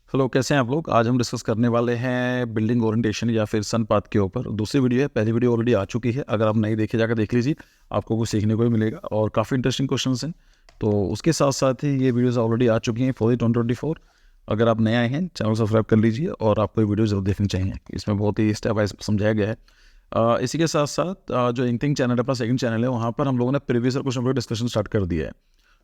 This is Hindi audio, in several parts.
हेलो, कैसे हैं आप लोग। आज हम डिस्कस करने वाले हैं बिल्डिंग ओरिएंटेशन या फिर सन पाथ के ऊपर। दूसरी वीडियो है, पहली वीडियो ऑलरेडी आ चुकी है। अगर आप नहीं देखे जाकर देख लीजिए, आपको कुछ सीखने को भी मिलेगा और काफ़ी इंटरेस्टिंग क्वेश्चंस हैं। तो उसके साथ साथ ही ये वीडियोस ऑलरेडी आ चुकी हैं फॉर 2024। अगर आप नए आए हैं, चैनल सब्सक्राइब कर लीजिए और आपको ये वीडियो जरूर देखनी चाहिए। इसमें बहुत ही स्टेप वाइज समझाया गया है। इसी के साथ साथ जो इंकिंग चैनल है, अपना सेकंड चैनल है, वहाँ पर हम लोगों ने प्रीवियस क्वेश्चन पर डिस्कशन स्टार्ट कर दिया है।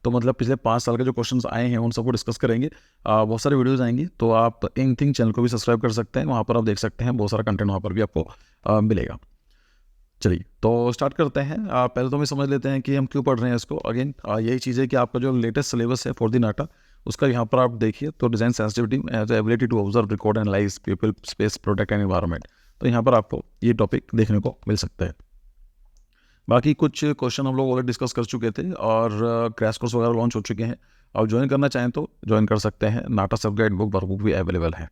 तो मतलब पिछले 5 साल के जो क्वेश्चंस आए हैं उन सबको डिस्कस करेंगे। बहुत सारे वीडियोस आएंगी, तो आप इन थिंग चैनल को भी सब्सक्राइब कर सकते हैं। वहाँ पर आप देख सकते हैं, बहुत सारा कंटेंट वहाँ पर भी आपको मिलेगा। चलिए तो स्टार्ट करते हैं। पहले तो हम समझ लेते हैं कि हम क्यों पढ़ रहे हैं इसको। अगेन यही चीज़ है कि आपका जो लेटेस्ट सिलेबस है फॉर द नाटा, उसका यहाँ पर आप देखिए तो design sensitivity as ability to observe, record, analyse people, space, protect and environment. तो यहाँ पर आपको ये टॉपिक देखने को मिल सकता है। बाकी कुछ क्वेश्चन हम लोग ऑलरेडी डिस्कस कर चुके थे और क्रैश कोर्स वगैरह लॉन्च हो चुके हैं। आप ज्वाइन करना चाहें तो ज्वाइन कर सकते हैं। नाटा सब गाइड बुक, वर्कबुक भी अवेलेबल है।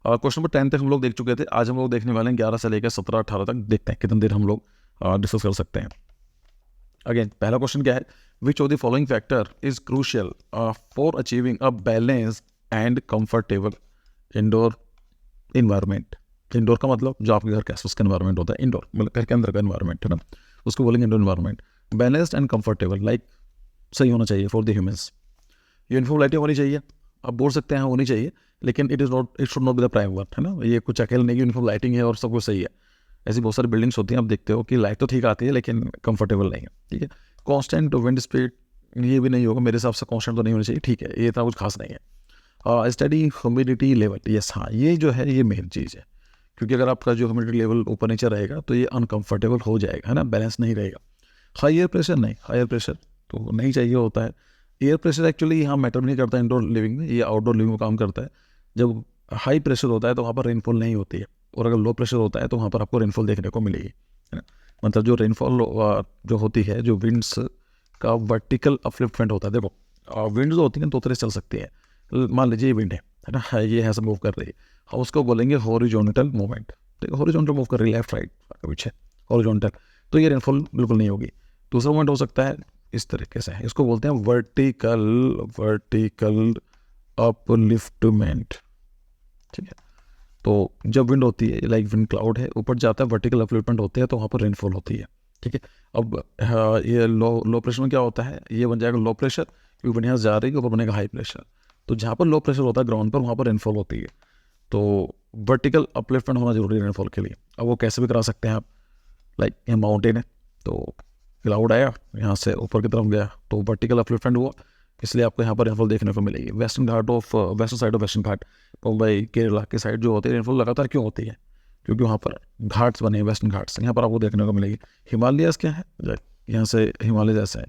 क्वेश्चन नंबर 10 तक हम लोग देख चुके थे। आज हम लोग देखने वाले हैं 11 से लेकर 17 18 तक। देखते हैं कितनी देर हम लोग डिस्कस कर सकते हैं। अगेन पहला क्वेश्चन क्या है, which of the following factor is crucial for achieving a balance and comfortable indoor environment. Indoor का मतलब जो आपके घर के आसपास का इन्वायरमेंट होता है, इंडोर मतलब घर के अंदर का इन्वायरमेंट है ना, उसको बोलेंगे indoor environment. Balanced and comfortable, like सही होना चाहिए for the humans. Uniform lighting होनी चाहिए, आप बोल सकते हैं होनी चाहिए, लेकिन it should not be the prime work, है ना। ये कुछ अकेले नहीं यूनिफॉर्म लाइटिंग है और सब कुछ सही है। ऐसी बहुत सारी बिल्डिंग्स होती हैं, आप देखते हो कि लाइट तो ठीक आती है लेकिन कंफर्टेबल नहीं है। ठीक है, कॉन्स्टेंट विंड स्पीड ये भी नहीं होगा मेरे हिसाब से, कॉन्स्टेंट तो नहीं होनी चाहिए। ठीक है, ये इतना कुछ खास नहीं है। स्टडी ह्यूमिडिटी लेवल, यस हाँ, ये जो है ये मेन चीज़ है। क्योंकि अगर आपका जो ह्यूमिडिटी लेवल ऊपर नीचे रहेगा तो ये अनकंफर्टेबल हो जाएगा, है ना, बैलेंस नहीं रहेगा। हाई एयर प्रेशर नहीं, हाई एयर प्रेशर तो नहीं चाहिए होता है। एयर प्रेशर एक्चुअली यहाँ मैटर नहीं करता इंडोर लिविंग में, ये आउटडोर लिविंग में काम करता है। जब हाई प्रेशर होता है तो वहाँ पर रेनफॉल नहीं होती है, और अगर लो प्रेशर होता है तो वहाँ पर आपको रेनफॉल देखने को मिलेगी, है ना। मतलब जो रेनफॉल जो होती है, जो विंड्स का वर्टिकल अपलिफ्टमेंट होता है। देखो विंड जो होती है दो तरह से चल सकती है। मान लीजिए ये विंड है ना, ये ऐसा मूव कर रही है, हम उसको बोलेंगे हॉरिजॉन्टल मूवमेंट। देखो हॉरिजॉन्टल मूव कर रही है, लेफ्ट राइट पीछे हॉरिजॉन्टल, तो ये रेनफॉल बिल्कुल नहीं होगी। दूसरा मूवमेंट हो सकता है इस तरीके से, इसको बोलते हैं वर्टिकल वर्टिकल अपलिफ्टमेंट। ठीक है, तो जब विंड होती है, लाइक विंड क्लाउड है, ऊपर जाता है, वर्टिकल अपलिफ्टमेंट होते हैं तो वहाँ पर रेनफॉल होती है। ठीक है, अब ये लो प्रेशर में क्या होता है, ये बन जाएगा लो प्रेशर, क्योंकि विंड यहाँ से जा रही है, ऊपर बनेगा हाई प्रेशर। तो जहाँ पर लो प्रेशर होता है ग्राउंड पर, वहाँ पर रेनफॉल होती है। तो वर्टिकल अपलिफ्टमेंट होना जरूरी है रेनफॉल के लिए। अब वो कैसे भी करा सकते हैं आप, लाइक यहाँ माउंटेन है तो क्लाउड आया, यहाँ से ऊपर की तरफ गया तो वर्टिकल अपलिफ्टमेंट हुआ, इसलिए आपको यहाँ पर रेनफॉल देखने को मिलेगी। वेस्टर्न साइड ऑफ वेस्टर्न घाट, मुंबई केरला की साइड जो होती है, रेनफॉल लगातार क्यों होती है, क्योंकि वहाँ पर घाट्स बने हैं, वेस्टर्न घाट्स, यहाँ पर आपको देखने को मिलेगी। हिमालयस क्या है, यहाँ से हिमालय जैसे है,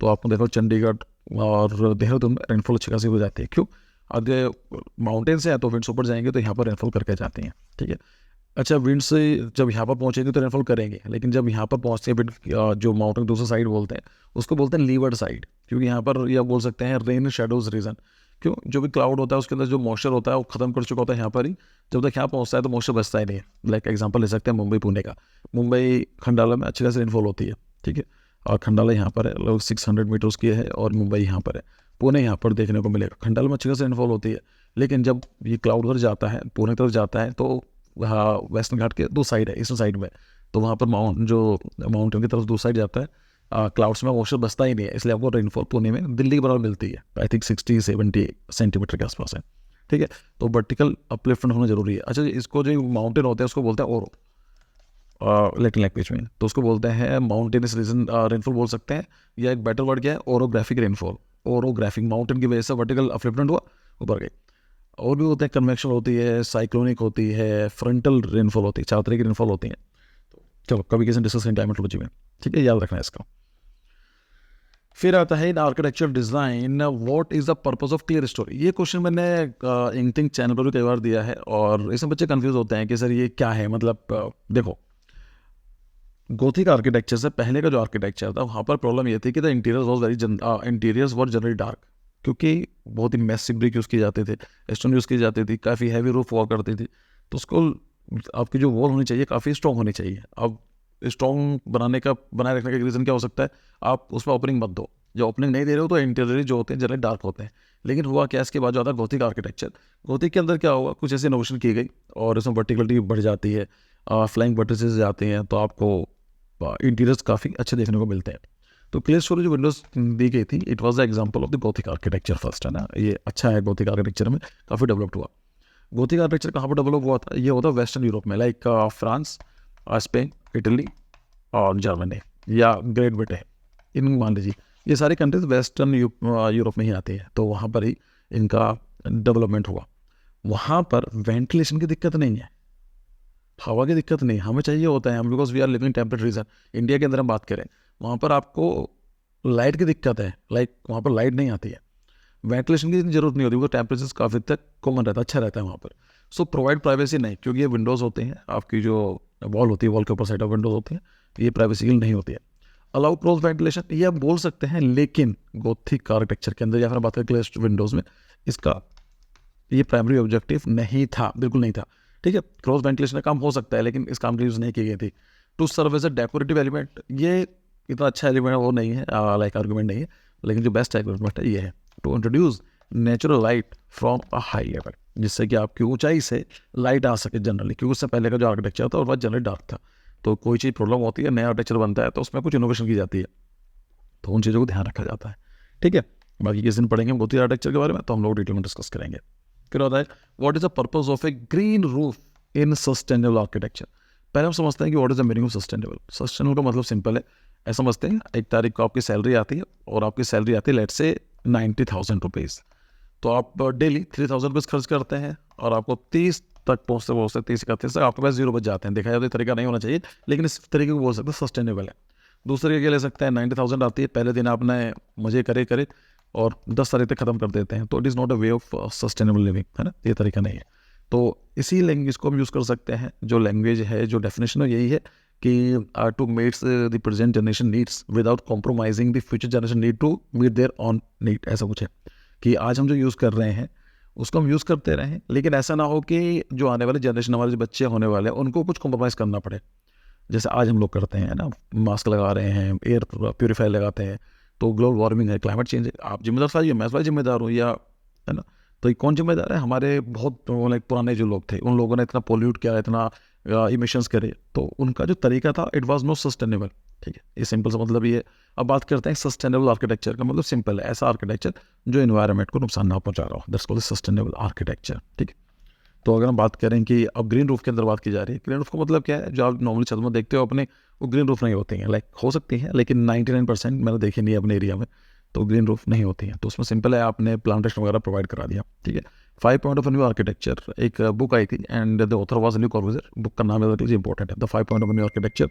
तो आपको देखो चंडीगढ़ और देहरादून में रेनफॉल अच्छी खासी हो जाती है। क्यों, अगर माउंटेन से है तो विंड्स ऊपर जाएंगे तो यहाँ पर रेनफॉल करके जाती हैं। ठीक है, अच्छा विंड से जब यहाँ पर पहुँचेंगे तो रेनफॉल करेंगे, लेकिन जब यहाँ पर पहुँचते हैं विंड, जो माउंटेन दूसरी साइड बोलते हैं, उसको बोलते हैं लीवर्ड साइड। क्योंकि यहाँ पर यह बोल सकते हैं रेन शेडोज रीजन। क्यों, जो भी क्लाउड होता है उसके अंदर जो मॉइस्चर होता है वो खत्म कर चुका होता है यहाँ पर ही, जब तक यहाँ पहुँचता है तो मॉइस्चर बचता ही नहीं है। लाइक एग्जाम्पल ले सकते हैं मुंबई पुणे का। मुंबई खंडाला में अच्छी खासी रेनफॉल होती है। ठीक है, और खंडाला यहाँ पर है, लोग 600 मीटर उसकी है, और मुंबई यहाँ पर है, पुणे यहाँ पर देखने को मिलेगा। खंडाला में अच्छी खासी रेनफॉल होती है, लेकिन जब ये क्लाउड उधर जाता है, पुणे तरफ जाता है, तो वहाँ वेस्टर्न घाट के दो साइड है, ईस्टर्न साइड में, तो वहाँ पर माउंटेन की तरफ दो साइड जाता है, क्लाउड्स में मॉइस्चर बचता ही नहीं है, इसलिए आपको रेनफॉल पुणे में दिल्ली के बराबर मिलती है। आई थिंक 60-70 सेंटीमीटर के आसपास है। ठीक है, तो वर्टिकल अपलिफ्टमेंट होना जरूरी है। अच्छा, इसको जो माउंटेन होते हैं उसको बोलते हैं ओरो, लेटिन लैंग्वेज में, तो उसको बोलते हैं माउंटेनस रीजन रेनफॉल बोल सकते हैं, या एक बेटर वर्ड क्या है, ओरोग्राफिक रेनफॉल। ओरोग्राफिक, माउंटेन की वजह से वर्टिकल अपलिफ्टमेंट हुआ, ऊपर गई। और भी होते हैं, कन्वेक्शन होती है, साइक्लोनिक होती है, फ्रंटल रेनफॉल होती है, 4 तरह की रेनफॉल होती है। तो चलो कभी किसी डिस्कस करें क्लाइमेटोलॉजी में। ठीक है, याद रखना है इसका। फिर आता है इन architecture design what is the purpose of clear story. ये क्वेश्चन मैंने इंकिंग चैनल पर भी कई बार दिया है, और इसमें बच्चे कंफ्यूज होते हैं कि सर ये क्या है। मतलब देखो, गोथिक आर्किटेक्चर से पहले का जो आर्किटेक्चर था, वहाँ पर प्रॉब्लम ये थी कि the interiors were generally dark, क्योंकि बहुत ही मैसिव ब्रिक यूज़ किए जाते थे, स्टोन यूज़ की जाती थी, काफ़ी हैवी रूफ हुआ करती थी, तो उसको आपकी जो वॉल होनी चाहिए काफ़ी स्ट्रॉन्ग होनी चाहिए। अब स्ट्रॉन्ग बनाए रखने का रीज़न क्या हो सकता है, आप उसमें ओपनिंग मत दो, जो ओपनिंग नहीं दे रहे हो तो इंटीरियर जो होते हैं जनरली डार्क होते हैं। लेकिन हुआ क्या, इसके बाद जो आता है गॉथिक आर्किटेक्चर, गॉथिक के अंदर क्या हुआ, कुछ ऐसी इनोवेशन की गई और इसमें वर्टिकलिटी बढ़ जाती है, फ्लाइंग बटरसेस जाते हैं, तो आपको इंटीरियर्स काफ़ी अच्छे देखने को मिलते हैं। तो क्लियर स्टोरी जो विंडोज़ दी गई थी, it was the example of the Gothic architecture first, है ना। ये अच्छा है, गॉथिक आर्किटेक्चर में काफ़ी डेवलप्ड हुआ। गॉथिक आर्किटेक्चर कहाँ पर डेवलप हुआ था, ये होता है वेस्टर्न यूरोप में, लाइक फ्रांस, स्पेन, इटली और जर्मनी या ग्रेट ब्रिटेन, इन मान लीजिए ये सारी कंट्रीज वेस्टर्न यूरोप में ही आती है, तो वहाँ पर ही इनका डेवलपमेंट हुआ। वहाँ पर वेंटिलेशन की दिक्कत नहीं है, हवा की दिक्कत नहीं, हमें चाहिए होता है, हम because we are living temperate region. India के अंदर हम बात करें, वहाँ पर आपको लाइट की दिक्कत है, लाइक वहाँ पर लाइट नहीं आती है, वेंटिलेशन की जरूरत नहीं होती, बिकॉज टेम्परेचर काफ़ी तक कॉमन रहता है, अच्छा रहता है वहाँ पर। सो प्रोवाइड प्राइवेसी नहीं, क्योंकि ये विंडोज़ होते हैं, आपकी जो वॉल होती है, वॉल के ऊपर साइड ऑफ विंडोज होती है, ये प्राइवेसी के लिए नहीं होती है। अलाउ क्रॉस वेंटिलेशन ये आप बोल सकते हैं, लेकिन गोथिक आर्किटेक्चर के अंदर या फिर बात करें ग्लेज्ड विंडोज़ में, इसका ये प्राइमरी ऑब्जेक्टिव नहीं था, बिल्कुल नहीं था। ठीक है, क्रॉस वेंटिलेशन का काम हो सकता है, लेकिन इस काम के यूज़ नहीं की गई थी। To serve as a decorative element, ये इतना अच्छा एलिमेंट वो नहीं है, लाइक आर्गूमेंट नहीं है, लेकिन जो बेस्ट आर्गूमेंट है ये है to introduce natural light from a high level, जिससे कि आपकी ऊंचाई से लाइट आ सके जनरली, क्योंकि उससे पहले का जो आर्किटेक्चर था और वह जनरली डार्क था। तो कोई चीज़ प्रॉब्लम होती है, नया आर्किटेक्चर बनता है, तो उसमें कुछ इनोवेशन की जाती है, तो उन चीज़ों को ध्यान रखा जाता है। ठीक है, बाकी किस दिन पढ़ेंगे हम गोथिक आर्किटेक्चर के बारे में, तो हम लोग डिटेल में डिस्कस करेंगे। फिर होता है what is the purpose of A green roof in sustainable architecture. पहले हम समझते हैं कि what is the meaning of sustainable. Sustainable का मतलब सिंपल है, ऐसा समझते हैं एक तारीख को आपकी सैलरी आती है और आपकी सैलरी आती है लेट से 90,000 रुपीज़, तो आप डेली 3,000 रुपीज़ खर्च करते हैं और आपको 30 तक पहुँचते 30-31 तक आपके पास 0 बच जाते हैं। देखा जाए तो ये तरीका नहीं होना चाहिए, लेकिन इस तरीके को बोल सकते हैं सस्टेनेबल है। दूसरे तरीके ले सकते हैं, 90,000 आती है, पहले दिन आपने मजे करे और 10 तारीख तक खत्म कर देते हैं, तो it is not a way of sustainable living, है ना, ये तरीका नहीं है। तो इसी लैंग्वेज को हम यूज़ कर सकते हैं, जो लैंग्वेज है, जो डेफिनेशन है यही है कि to meets the present generation needs without compromising the future generation need to meet their own need, ऐसा कुछ है कि आज हम जो यूज़ कर रहे हैं उसको हम यूज़ करते रहें, लेकिन ऐसा ना हो कि जो आने वाली जनरेशन, हमारे जो बच्चे होने वाले हैं, उनको कुछ कॉम्प्रोमाइज़ करना पड़े। जैसे आज हम लोग करते हैं ना, मास्क लगा रहे हैं, एयर प्योरीफायर लगाते हैं, तो ग्लोबल वार्मिंग है, क्लाइमेट चेंज है, आप जिम्मेदार सारी, मैं सारी जिम्मेदार हूँ, या है ना। तो ये कौन जिम्मेदार है, हमारे बहुत लाइक पुराने जो लोग थे, उन लोगों ने इतना पोल्यूट किया, इतना इमिशंस करे, तो उनका जो तरीका था इट वाज नॉट सस्टेनेबल। ठीक है, ये सिंपल सा मतलब ये है। अब बात करते हैं सस्टेनेबल आर्किटेक्चर का, मतलब सिंपल है, ऐसा आर्किटेक्चर जो एनवायरनमेंट को नुकसान ना पहुंचा रहा हो, दैट्स कॉल्ड सस्टेनेबल आर्किटेक्चर। ठीक है, तो अगर हम बात करें कि अब ग्रीन रूफ के अंदर बात की जा रही है, ग्रीन रूफ का मतलब क्या है, जो आप नॉर्मली छत में देखते हो अपने, वो ग्रीन रूफ नहीं होती हैं, लाइक हो सकती हैं, लेकिन 99% मैंने देखी नहीं है अपने एरिया में, तो ग्रीन रूफ नहीं होती हैं। तो उसमें सिंपल है, आपने प्लांटेशन वगैरह प्रोवाइड करा दिया। ठीक है, 5 पॉइंट ऑफ न्यू आर्किटेक्चर, एक बुक आई थी and the author was new Corbusier, book का नाम है इंपॉर्टेंट है, the 5 point of new architecture.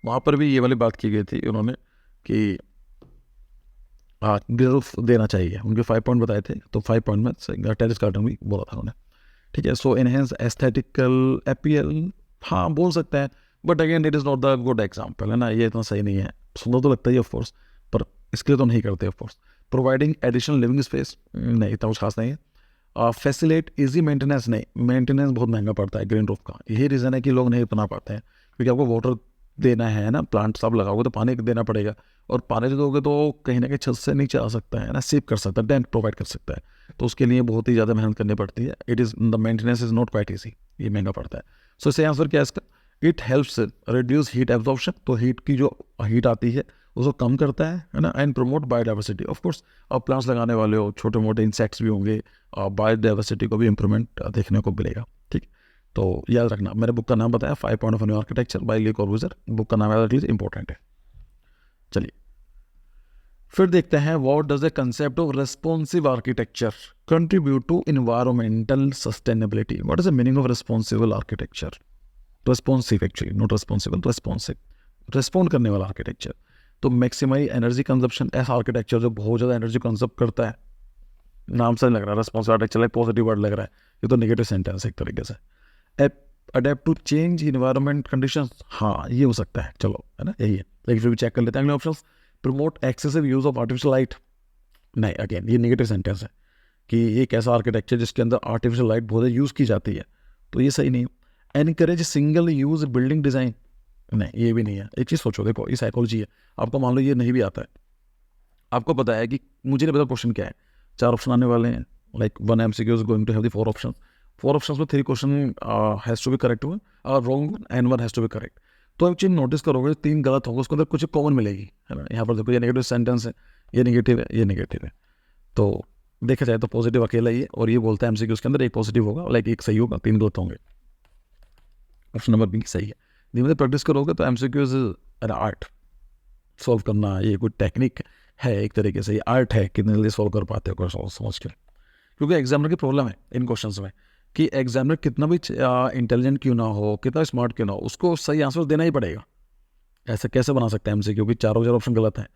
वहाँ पर भी ये वाली बात की गई थी उन्होंने कि ग्रीन रूफ देना चाहिए, उनके 5 पॉइंट बताए थे, तो 5 पॉइंट में टेरिस गार्डन भी बोला था उन्होंने। ठीक है, सो एनहेंस एस्थेटिकल अपीयल, हाँ बोल सकते हैं, but again it is not the good example, है ना, ये इतना सही नहीं है। सुंदर तो लगता ही ऑफकोर्स, पर इसके लिए तो नहीं करते of course. Providing additional living space, नहीं, इतना कुछ खास नहीं है। फैसिलेट इजी मेंटेनेंस, नहीं, मेंटेनेंस बहुत महंगा पड़ता है ग्रीन रूफ का, यही रीज़न है कि लोग नहीं बना पाते हैं, क्योंकि आपको वाटर देना है ना, प्लांट्स आप लगाओगे तो पानी देना पड़ेगा, और पानी जो दोगे तो कहीं ना कहीं छत से नीचे आ सकता है ना, सेव कर सकता है, डेंट प्रोवाइड कर सकता है, तो उसके लिए बहुत ही ज़्यादा मेहनत करनी पड़ती है। It is the maintenance is not quite easy, ये महंगा पड़ता है। सो इससे आंसर क्या है इसका, it helps reduce heat absorption, तो हीट की जो हीट आती है उसको कम करता है ना, एंड प्रमोट बायोडाइवर्सिटी। ऑफकोर्स आप प्लांट्स लगाने वाले हो, छोटे मोटे इंसेक्ट्स भी होंगे, बायोडाइवर्सिटी को भी इंप्रूवमेंट देखने को मिलेगा। ठीक, तो याद रखना, मैंने बुक का नाम बताया 5 point of new architecture by Le Corbusier, book का नाम याद रख लीजिए, इंपॉर्टेंट है। चलिए फिर देखते हैं, what does the concept of responsive architecture contribute to environmental sustainability. What is the meaning of responsible architecture, responsive actually, not responsible, responsive, respond करने वाला आर्किटेक्चर। तो मैक्सिमाइज एनर्जी कंजप्शन, ऐसा आर्किटेक्चर जो बहुत ज़्यादा एनर्जी कंजप्ट करता है, नाम से लग रहा है रेस्पॉन्सिव आर्किटेक्चर, पॉजिटिव वर्ड लग रहा है, ये तो नेगेटिव सेंटेंस है एक तरीके से। Adapt to change environment condition, हाँ ये हो सकता है, चलो है ना, यही है, लेकिन फिर भी चेक कर लेते हैं अगले option. Promote excessive use of artificial light, नहीं, अगेन ये नेगेटिव सेंटेंस है कि एक ऐसा आर्किटेक्चर जिसके अंदर आर्टिफिशियल लाइट बहुत यूज़ की जाती है, तो ये सही नहीं है। Encourage single use building design, नहीं ये भी नहीं है। एक चीज़ सोचो, देखो ये साइकोलॉजी है, आपको मान लो ये नहीं भी आता है, आपको पता है कि मुझे नहीं पता क्वेश्चन क्या है, 4 ऑप्शन आने वाले हैं, like 1 MCQ is going to have the 4 option, 4 options में 3 question has to be correct one और wrong and 1 has to be correct. तो एक चीज नोटिस करोगे 3 गलत होगा, उसके अंदर कुछ कॉमन मिलेगी, है ना। यहाँ पर देखो ये नेगेटिव सेंटेंस है, ये नेगेटिव है, ये नेगेटिव है। तो देखा जाए तो पॉजिटिव अकेला ही है, और ये बोलता है MCQ के अंदर एक पॉजिटिव होगा, लाइक एक सही होगा, 3 गलत होंगे। ऑप्शन नंबर बी सही है। धीमे धीमे प्रैक्टिस करोगे तो MCQ is an art, solve करना ये कोई टेक्निक है, एक तरीके से ये आर्ट है, कितने जल्दी सॉल्व कर पाते हो क्वेश्चन समझ के। क्योंकि एग्जामिनर की प्रॉब्लम है इन क्वेश्चंस में कि एग्जामिनर कितना भी इंटेलिजेंट क्यों ना हो, कितना स्मार्ट क्यों ना हो, उसको सही आंसर देना ही पड़ेगा। ऐसा कैसे बना सकते हैं हमसे, क्योंकि चारों चार ऑप्शन गलत हैं,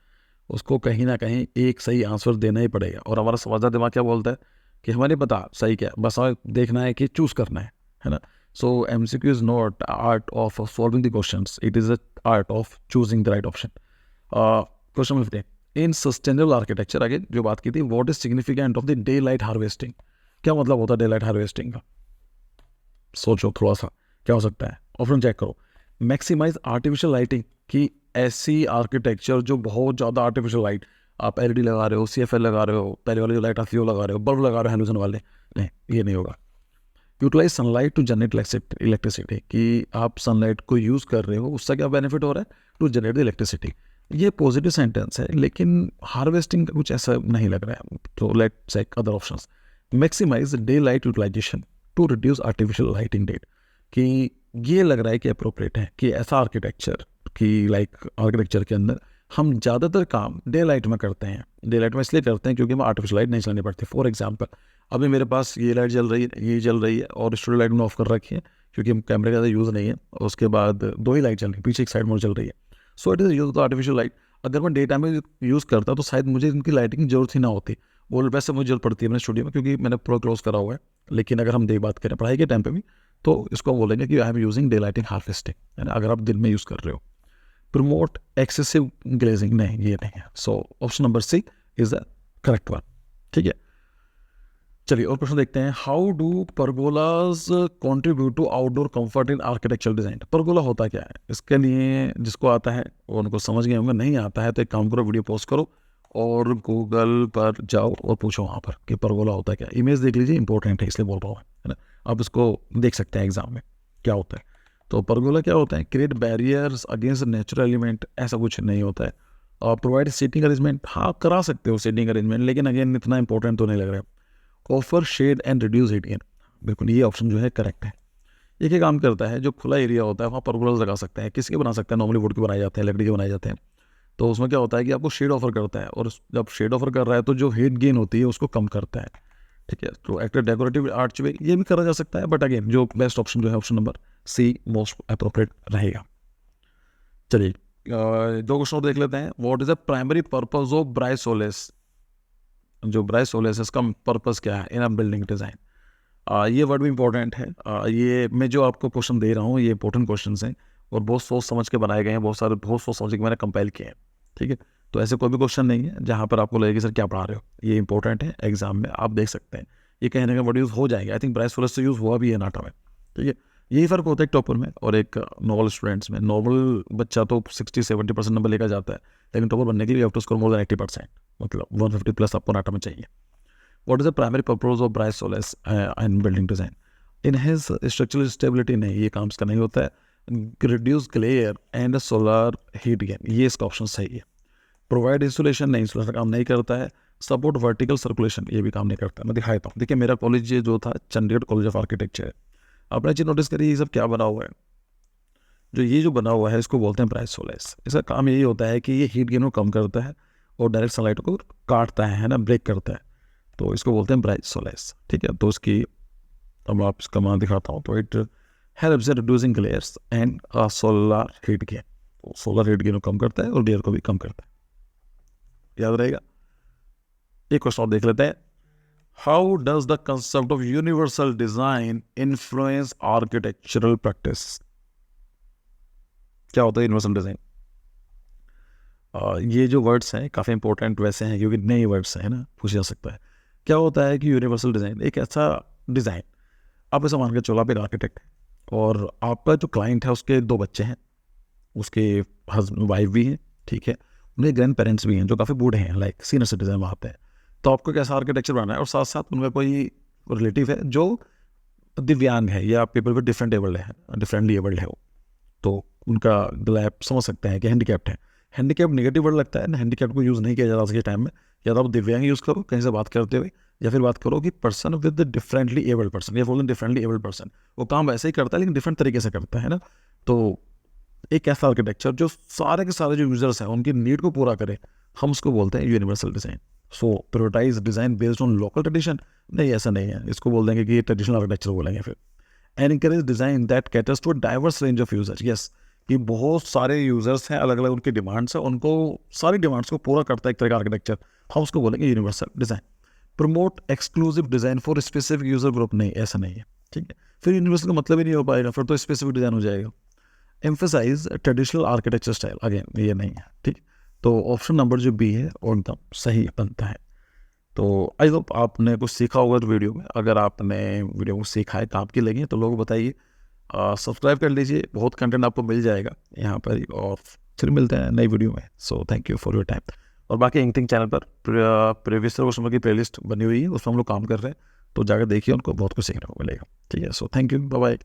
उसको कहीं ना कहीं एक सही आंसर देना ही पड़ेगा। और हमारा समझदार दिमाग क्या बोलता है कि हमें नहीं पता सही क्या, बस हमें देखना है कि चूज करना है ना। सो MCQ is not art of solving the questions, it is a art of choosing the right option. Question number 15, in sustainable architecture, आगे जो बात की थी, what is significant of the day light harvesting, क्या मतलब होता है डे लाइट हार्वेस्टिंग का? सोचो थोड़ा सा, क्या हो सकता है? ऑप्शन चेक करो। मैक्सिमाइज आर्टिफिशियल लाइटिंग, की ऐसी आर्किटेक्चर जो बहुत ज़्यादा आर्टिफिशियल लाइट, आप LED लगा रहे हो, CFL लगा रहे हो, पहले वाली जो लाइट आती है वो लगा रहे हो, बल्ब लगा रहे हो हेलोजन वाले, नहीं ये नहीं होगा। Utilize sunlight to generate electricity, कि आप सनलाइट को यूज़ कर रहे हो, उससे क्या बेनिफिट हो रहा है? To generate the electricity. ये पॉजिटिव सेंटेंस है, लेकिन हार्वेस्टिंग का कुछ ऐसा नहीं लग रहा है। तो let check other options. Maximize daylight utilization to reduce artificial lighting date, कि ये लग रहा है कि अप्रोप्रिएट है कि ऐसा आर्किटेक्चर की, लाइक आर्किटेक्चर के अंदर हम ज़्यादातर काम डे लाइट में करते हैं। डे लाइट में इसलिए करते हैं क्योंकि हमें आर्टिफिशियल लाइट नहीं चलानी पड़ती। फॉर एग्जांपल, अभी मेरे पास ये लाइट जल रही है, ये जल रही है, और स्टूडियो लाइट मैंने ऑफ कर रखी है क्योंकि हम कैमरे का ज़्यादा यूज़ नहीं है, और उसके बाद 2 ही लाइट चल रही है, पीछे एक साइड मोड चल रही है। So it is use artificial light. अगर मैं डे टाइम में यूज़ करता तो शायद मुझे इनकी लाइटिंग की जरूरत ही ना होती। वो वैसे मुझे जरूरत पड़ती है मेरे स्टूडियो में, क्योंकि मैंने पूरा क्लोज करा हुआ है। लेकिन अगर हम बात करें पढ़ाई के टाइम पे भी, तो इसको बोलेंगे कि I am using day lighting harvesting, है ना, अगर आप दिन में यूज़ कर रहे हो। प्रमोट एक्सेसिव ग्लेजिंग, नहीं ये नहीं है। So option number C is the correct one, ठीक है। चलिए और प्रश्न देखते हैं। How do pergolas contribute to outdoor comfort in architectural design? Pergola होता क्या है? इसके लिए जिसको आता है वो उनको समझ गए होंगे, नहीं आता है तो एक काम करो, वीडियो पॉज करो और गूगल पर जाओ और पूछो वहाँ पर कि परगोला होता है क्या। इमेज देख लीजिए, इंपॉर्टेंट है इसलिए बोल रहा हूँ, है ना। आप इसको देख सकते हैं एग्जाम में क्या होता है। तो परगोला क्या होता है? Create barriers against natural element, ऐसा कुछ नहीं होता है। और प्रोवाइड सीटिंग अरेंजमेंट, हाँ करा सकते हो सीटिंग अरेंजमेंट, लेकिन अगेन इतना इंपॉर्टेंट तो नहीं लग रहा है। Offer shade and reduce heat gain, बिल्कुल ये ऑप्शन जो है करेक्ट है। ये क्या काम करता है? जो खुला एरिया होता है वहाँ परगोलाज लगा सकते हैं। किसके बना सकते हैं? नॉर्मली वुड के बनाए जाते हैं, लकड़ी के बनाए जाते हैं। तो उसमें क्या होता है कि आपको शेड ऑफर करता है, और जब शेड ऑफर कर रहा है तो जो हीट गेन होती है उसको कम करता है, ठीक है। तो एक्टर डेकोरेटिव आर्ट में ये भी करा जा सकता है, बट अगेन जो बेस्ट ऑप्शन जो है option number C most appropriate रहेगा। चलिए 2 क्वेश्चन और देख लेते हैं। What is the primary purpose of brise soleils? जो ब्राइसोलेस इसका पर्पस क्या है इन अ बिल्डिंग डिजाइन? ये वर्ड भी इंपॉर्टेंट है। ये मैं जो आपको क्वेश्चन दे रहा हूँ ये इंपॉर्टेंट क्वेश्चन हैं, और बहुत सोच समझ के बनाए गए हैं, बहुत सोच समझ के मैंने कंपाइल किए हैं, ठीक है। तो ऐसे कोई भी क्वेश्चन नहीं है जहाँ पर आपको लगेगा सर क्या पढ़ा रहे हो। ये इंपॉर्टेंट है, एग्जाम में आप देख सकते हैं, ये कहने का वर्ड यूज़ हो जाएंगे। आई थिंक ब्राइसोलेस से यूज़ हुआ भी है नाटा में, ठीक है। यही फ़र्क होता है एक टॉपर में और एक नॉर्मल स्टूडेंट्स में। नॉर्मल बच्चा तो 60-70% नंबर लेकर जाता है, लेकिन टॉपर बनने के लिए have to score more than 80%, मतलब 150+ आपको नाटा में चाहिए। What is the primary purpose of Bryce-Solis in building design? Enhance structural stability, नहीं ये काम इसका नहीं होता है। Reduce glare and solar heat gain, ये इसका ऑप्शन सही है। Provide insulation, नहीं इंसुलेशन काम नहीं करता है। Support vertical circulation, ये भी काम नहीं करता। मैं दिखाता हूँ, देखिए मेरा कॉलेज जो था चंडीगढ़ कॉलेज ऑफ आर्किटेक्चर है। आपने चीज नोटिस करी ये सब क्या बना हुआ है? जो ये जो बना हुआ है इसको बोलते हैं ब्राइसोलेस। इसका काम यही होता है कि ये हीट गेन को कम करता है और डायरेक्ट सनलाइट को काटता है ना, ब्रेक करता है। तो इसको बोलते हैं ब्राइसोलेस, ठीक है। तो इसकी अब आप इसका मान दिखाता हूँ। तो it helps in reducing ग्लेयर्स and solar heat gain, तो सोलर हीट गेन को कम करता है और ग्लेयर को भी कम करता है, याद रहेगा। एक क्वेश्चन और देख लेते हैं। How does the concept of universal design influence architectural practice? क्या होता है यूनिवर्सल डिजाइन? ये जो वर्ड्स हैं काफ़ी इंपॉर्टेंट वैसे हैं क्योंकि नए वर्ड्स हैं ना, पूछा जा सकता है। क्या होता है कि यूनिवर्सल डिज़ाइन एक ऐसा डिज़ाइन, आप ऐसा मान के चलो आप एक आर्किटेक्ट है और आपका जो क्लाइंट है उसके 2 बच्चे हैं, उसके हस्बैंड वाइफ भी हैं, ठीक है। उनके ग्रैंड पेरेंट्स भी हैं जो काफ़ी बूढ़े हैं, लाइक सीनियर सिटीजन वहाँ पे, तो आपको कैसा आर्किटेक्चर बनाना है, और साथ साथ उनका कोई रिलेटिव है जो दिव्यांग है या पीपल विद डिफरेंटली एबल्ड है वो, तो उनका मतलब आप समझ सकते हैं कि हैंडीकैप्ड है। हैंडीकैप नेगेटिव वर्ड लगता है ना, हैंडीकैप को यूज़ नहीं किया जाता आज के टाइम में। या तो आप दिव्यांग यूज़ करो कहीं से बात करते हुए, या फिर बात करो कि person with differently abled person, या बोलते डिफरेंटली एबल्ड पर्सन, वो काम वैसे ही करता है लेकिन डिफरेंट तरीके से करता है ना। तो एक ऐसा आर्किटेक्चर जो सारे के सारे जो यूजर्स हैं उनकी नीड को पूरा करे, हम उसको बोलते हैं universal design. So prioritize design based on local tradition, नहीं ऐसा नहीं है, इसको बोल देंगे कि ये ट्रेडिशनल आर्किटेक्चर बोलेंगे फिर। And encourage design that caters to diverse range of users, yes, कि बहुत सारे यूजर्स हैं, अलग अलग उनकी डिमांड्स हैं, उनको सारी डिमांड्स को पूरा करता है एक तरह का आर्किटेक्चर, हम उसको बोलेंगे universal design. Promote exclusive design for specific user group, नहीं ऐसा नहीं है, ठीक है, फिर यूनिवर्सल का मतलब ही नहीं हो पाएगा, फिर तो स्पेसिफिक डिज़ाइन हो जाएगा। Emphasize traditional architecture style, again ये नहीं है, ठीक। तो ऑप्शन नंबर जो बी है वो एकदम सही बनता है। तो आई होप आपने कुछ सीखा होगा इस वीडियो में। अगर आपने वीडियो को सीखा है, काम की लगी तो लोग बताइए, सब्सक्राइब कर लीजिए, बहुत कंटेंट आपको मिल जाएगा यहाँ पर ही, और फिर मिलते हैं नई वीडियो में। सो thank you for your time. और बाकी इंकथिंग चैनल पर प्रीवियस क्वेश्चन की प्लेलिस्ट बनी हुई है, उसमें हम लोग काम कर रहे हैं, तो जाकर देखिए, उनको बहुत कुछ सीखने को मिलेगा, ठीक है। So thank you, bye bye.